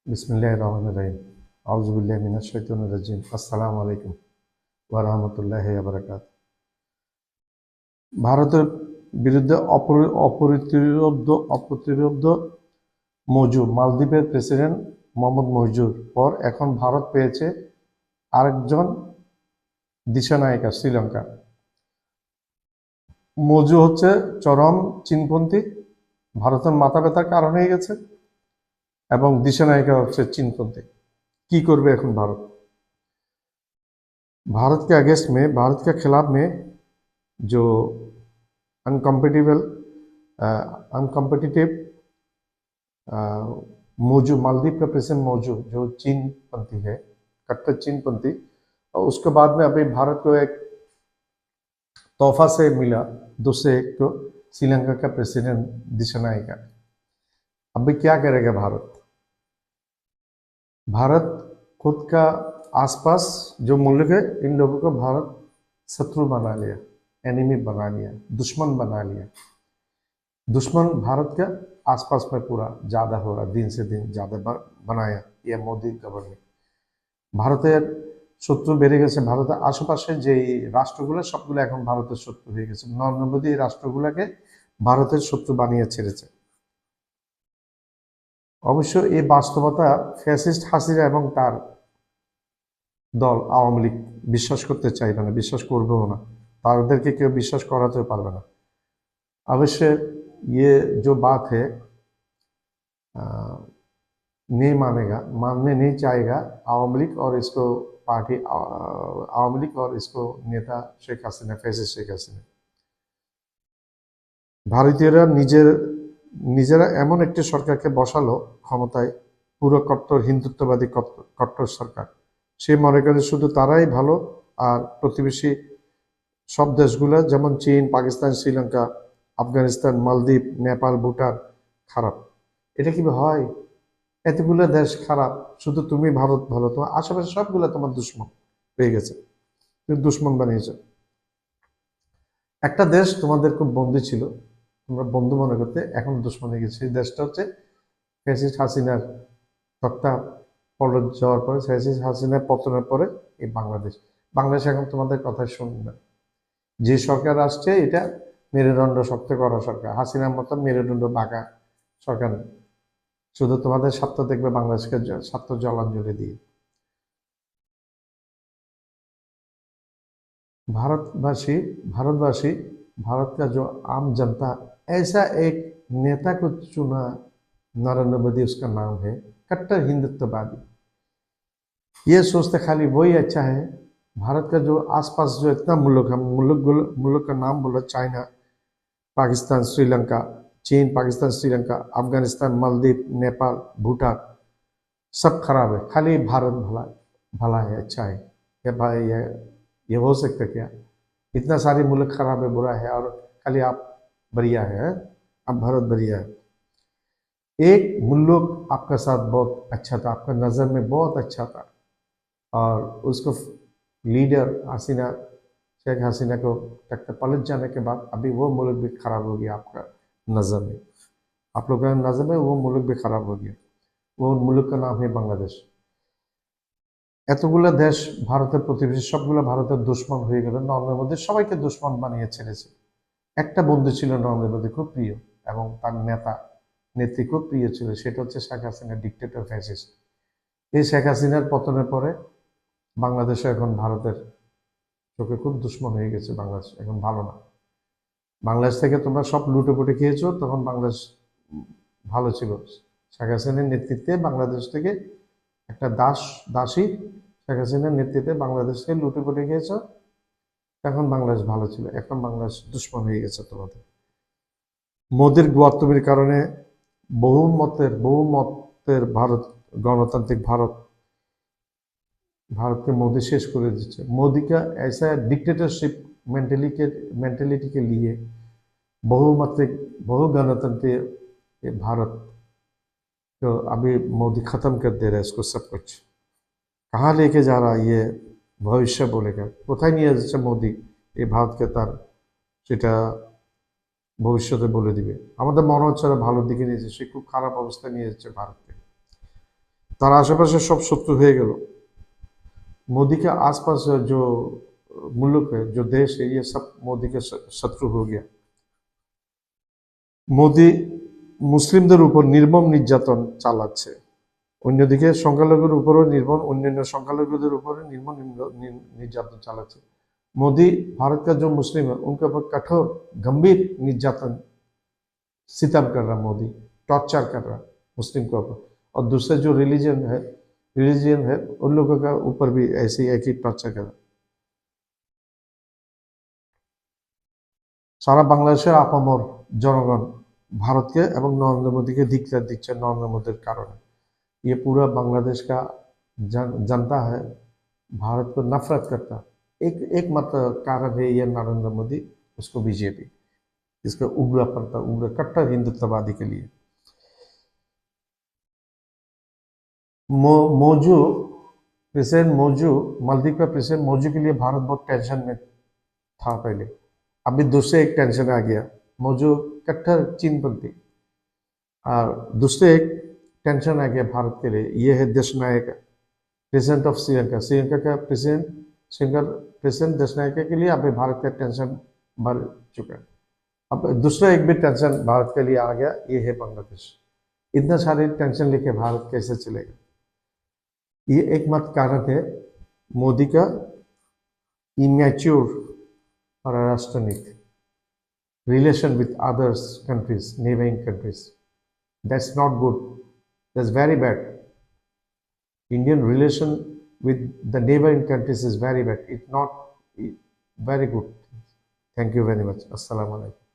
बिस्मिल्लाहिर्रहमानिर्रहीम आउज़ुबिल्लाहि मिनश्शैतानिर्रजीम अस्सलामु आलैकुम ওয়া রাহমাতুল্লাহি ওয়া বারাকাতুহু। ভারতের বিরুদ্ধে অপ্রতিরোধ্য মৌজু মালদ্বীপের প্রেসিডেন্ট মোহাম্মদ মহজুর পর এখন ভারত পেয়েছে আরেকজন দিশানায়িকা শ্রীলঙ্কা। মৌজু হচ্ছে চরম চীনপন্থী, ভারতের মাথা ব্যথার কারণ হয়ে গেছে, এবং দিশানায়িকা হচ্ছে চীনপন্থী। কি करবে এখন भारत? भारत के खिलाफ में जो अनकम्पिटिटिव मौजू मालदीव का प्रेसिडेंट मौजू जो चीनपंथी है, कट्टर चीनपंथी, और उसके बाद में अभी भारत को एक तोहफा से मिला दूसरे एक को श्रीलंका का प्रेसिडेंट दिशनायिका। अभी क्या करेगा भारत? भारत खुद का आसपास जो मुल्क है, इन लोगों को भारत शत्रु बना लिया, एनिमी बना लिया, दुश्मन बना लिया। दुश्मन भारत का आसपास में पूरा ज़्यादा हो रहा, दिन से दिन ज़्यादा बनाया ये मोदी गवर्नमेंट। ভারতের শত্রু বেড়ে গেছে। ভারতের আশেপাশে যেই রাষ্ট্রগুলো সবগুলো এখন ভারতের শত্রু হয়ে গেছে। নরেন্দ্র মোদী এই রাষ্ট্রগুলোকে ভারতের শত্রু বানিয়ে ছেড়েছে। অবশ্য এই বাস্তবতা ফ্যাসিস্ট হাসিনা এবং তার দল আওয়ামী লীগ বিশ্বাস করতে চাইবে না, বিশ্বাস করবেও না, তাদেরকে কেউ বিশ্বাস করাতেও পারবে না। अवश्य ये जो बात है नहीं मानेगा, मानने नहीं चाहेगा आवामी लीग और इसको पार्टी आवामी लीग और इसको नेता शेख हसीना, फैसिस्ट शेख हसीना। ভারতীয়রা নিজেরা এমন একটি সরকারকে বসালো ক্ষমতায়, পুরো কট্টর হিন্দুত্ববাদী কট্টর সরকার। সে মনে করে শুধু তারাই ভালো, আর প্রতিবেশী সব দেশগুলো যেমন চীন, পাকিস্তান, শ্রীলঙ্কা, আফগানিস্তান, মালদ্বীপ, নেপাল, ভুটান খারাপ। এটা কি হয়? এতগুলো দেশ খারাপ, শুধু তুমি ভারত ভালো, তোমার আশেপাশে সবগুলো তোমার দুশ্মন হয়ে গেছে, তুমি দুশ্মন বানিয়েছ। একটা দেশ তোমাদের খুব বন্ধু ছিল, তোমরা বন্ধু মনে করতে, এখন দুশ্মন হয়ে গেছে। সেই দেশটা হচ্ছে ফ্যাসিস্ট হাসিনার তক্তা পলট যাওয়ার পরে, ফ্যাসিস্ট হাসিনার পতনের পরে এই বাংলাদেশ এখন তোমাদের কথা শুনবে না। যে সরকার আসছে এটা মেরুদণ্ড শক্ত করা সরকার, হাসিনার মতো মেরুদণ্ড বাঁকা সরকার নেই। শুধু তোমাদের স্বার্থ দেখবে, বাংলাদেশকে স্বার্থ জলাঞ্জলি দিয়ে। भारतवासी भारत का जो आम जनता ऐसा एक नेता को चुना, नरेंद्र मोदी उसका नाम है, कट्टर हिंदुत्ववादी। ये सोचते खाली वही अच्छा है। भारत का जो आसपास जो इतना मुल्क का नाम बोला, चाइना, पाकिस्तान, श्रीलंका, चीन, पाकिस्तान, श्रीलंका, अफगानिस्तान, मालदीव, नेपाल, भूटान, सब खराब है, खाली भारत भला है, अच्छा है। ये भाई ये हो सकता क्या? इतना सारे मुल्क खराब है, बुरा है, और खाली आप बढ़िया है, अब भारत बढ़िया है। एक मुल्क आपका साथ बहुत अच्छा था, आपका नज़र में बहुत अच्छा था, और उसको लीडर हसीना, शेख हसीना को टक्कर पलट जाने के बाद अभी वो मुल्क भी खराब हो गया आपका नज़र में, आप लोगों का नज़र में वो मुल्क भी खराब हो गया। वो मुल्क का नाम है बांग्लादेश। এতগুলো দেশ ভারতের প্রতিবেশী, সবগুলো ভারতের দুশ্মন হয়ে গেল। নরেন্দ্র মোদী সবাইকে দুশ্মন বানিয়ে ছেড়েছে। একটা বন্ধু ছিল নরেন্দ্র মোদী খুব প্রিয়, এবং তার নেত্রী খুব প্রিয় ছিল, সেটা হচ্ছে শেখ হাসিনা, ডিক্টেটর ফ্যাসিস্ট। এই শেখ হাসিনার পতনের পরে বাংলাদেশও এখন ভারতের চোখে খুব দুশ্মন হয়ে গেছে। বাংলাদেশ এখন ভালো না। বাংলাদেশ থেকে তোমরা সব লুটেপুটে খেয়েছো, তখন বাংলাদেশ ভালো ছিল। শেখ হাসিনার নেতৃত্বে বাংলাদেশ থেকে একটা দাসী শেখ হাসিনার নেতৃত্বে বাংলাদেশ থেকে লুটেপুটে খেয়েছ, তখন বাংলাদেশ ভালো ছিল। এখন বাংলাদেশ দুশ্মন হয়ে গেছে তোমাদের। মোদির গোয়াত্তমির কারণে বহুমতের ভারত, गणतांत्रिक भारत के मोदी शेष कर दीजिए। मोदी का ऐसा डिक्टेटरशिप मेंटेलिटी के लिए बहु गणतंत्रीय भारत तो अभी मोदी खत्म कर दे रहा है इसको सब कुछ। कहाँ लेके जा रहा है ये भविष्य बोलेगा, কোথায় নিয়ে যাচ্ছে মোদি এই ভারতকে, তার সেটা ভবিষ্যতে বলে দিবে। আমাদের মনে হচ্ছে ভালোর দিকে নিয়ে যাচ্ছে, খুব খারাপ অবস্থা নিয়ে যাচ্ছে ভারতকে। তার आशेपाशे सब शत्रु हो गए। मोदी के आसपास जो मुल्क है, जो देश है, ये सब मोदी के शत्रु हो गया। মোদি মুসলিমদের উপর নির্মম নির্যাতন চালাচ্ছে, অন্যদিকে সংখ্যালঘুর উপরও অন্যান্য সংখ্যালঘুদের উপরে निर्मम निर्यातन चालाচ্ছে। मोदी भारत का जो मुस्लिम है उनके ऊपर कठोर गंभीर निर्यातन सितम कर रहा, मोदी टॉर्चर कर रहा मुस्लिम के ऊपर। और दूसरे जो रिलीजन है उन लोगों का ऊपर भी ऐसे ही एक ही टॉर्चर कर रहा। सारा बांग्लादेशेर आपामर जनगण भारत के एवं नरेंद्र मोदी के धिक्कार दिच्छे। नरेंद्र मोदी के कारण ये पूरा बांग्लादेश का जनता है भारत को नफरत करता। एकमात्र कारण है ये नरेंद्र मोदी, उसको बीजेपी, इसका उग्र कट्टर हिंदुत्ववादी के लिए। मौजू प्रेसिडेंट मौजू, मालदीव का प्रेसिडेंट मौजू के लिए भारत बहुत टेंशन में था पहले, अभी दूसरे एक टेंशन आ गया। मौजू कट्टर चीनपंथी, और दूसरे एक टेंशन आ गया भारत के लिए, ये है देश नायक प्रेसिडेंट ऑफ श्रीलंका। श्रीलंका का प्रेसिडेंट देश नायक के लिए अभी भारत का टेंशन बढ़ चुका है। अब दूसरा एक भी टेंशन भारत के लिए आ गया, ये है बांग्लादेश। इतना सारे टेंशन लेके भारत कैसे चलेगा? ये एकमात्र कारण है मोदी का इमैच्योर परराष्ट्र नीति, relation with others countries, neighboring countries. That's not good. That's very bad. Indian relation with the neighboring countries is very bad. It's not very good. Thank you very much. Assalamu alaikum.